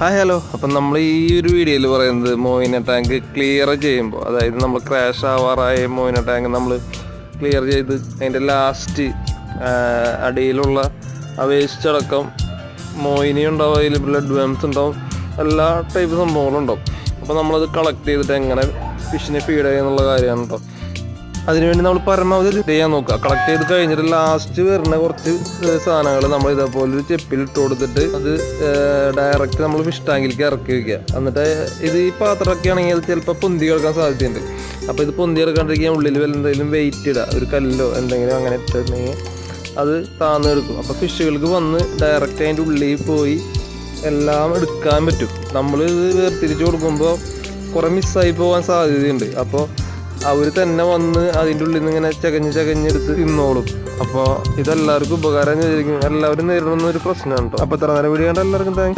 Hi hello. അപ്പം നമ്മൾ ഈ ഒരു വീഡിയോയിൽ പറയുന്നത് മോയിന ടാങ്ക് ക്ലിയർ ചെയ്യുമ്പോൾ, അതായത് നമ്മൾ ക്രാഷ് ആവാറായ മോയിന ടാങ്ക് നമ്മൾ ക്ലിയർ ചെയ്ത് അതിൻ്റെ ലാസ്റ്റ് അടിയിലുള്ള ആ വേസ്റ്റ് അടക്കം മോയിനി ഉണ്ടാവും, അതിൽ ബ്ലഡ് വേംസ് ഉണ്ടാവും, എല്ലാ ടൈപ്പ് സംഭവങ്ങളും ഉണ്ടാവും. അപ്പോൾ നമ്മളത് കളക്ട് ചെയ്തിട്ട് എങ്ങനെ ഫിഷിനെ ഫീഡ് ചെയ്യുന്നുള്ള കാര്യമാണ് കേട്ടോ. അതിനുവേണ്ടി നമ്മൾ പരമാവധി ചെയ്യാൻ നോക്കുക. കളക്ട് ചെയ്ത് കഴിഞ്ഞിട്ട് ലാസ്റ്റ് വരുന്ന കുറച്ച് സാധനങ്ങൾ നമ്മൾ ഇതേപോലെ ഒരു ചെപ്പിൽ ഇട്ട് കൊടുത്തിട്ട് അത് ഡയറക്റ്റ് നമ്മൾ ഫിഷ് ടാങ്കിലേക്ക് ഇറക്കി വയ്ക്കുക. എന്നിട്ട് ഇത് ഈ പാത്രമൊക്കെ ആണെങ്കിൽ അത് ചിലപ്പോൾ പൊന്തി കിടക്കാൻ സാധ്യതയുണ്ട്. അപ്പോൾ ഇത് പൊന്തി കിടക്കാണ്ടിരിക്കാൻ ഉള്ളിൽ എന്തെങ്കിലും വെയിറ്റ് ഇടുക, ഒരു കല്ലോ എന്തെങ്കിലും അങ്ങനെ ഇട്ടിട്ടുണ്ടെങ്കിൽ അത് താന്നെടുക്കും. അപ്പോൾ ഫിഷുകൾക്ക് വന്ന് ഡയറക്റ്റ് അതിൻ്റെ ഉള്ളിൽ പോയി എല്ലാം എടുക്കാൻ പറ്റും. നമ്മൾ ഇത് വേർതിരിച്ച് കൊടുക്കുമ്പോൾ കുറേ മിസ്സായി പോകാൻ സാധ്യതയുണ്ട്. അപ്പോൾ അവർ തന്നെ വന്ന് അതിൻ്റെ ഉള്ളിൽ നിന്ന് ഇങ്ങനെ ചകഞ്ഞെടുത്ത് തിന്നോളും. അപ്പോൾ ഇതെല്ലാവർക്കും ഉപകാരം ചെയ്തിരിക്കും. എല്ലാവരും നേരിടുന്ന ഒരു പ്രശ്നമാണ് കേട്ടോ. അപ്പോൾ ഇത്ര നേരം വീഡിയോ കണ്ട എല്ലാവർക്കും താങ്ക്സ്.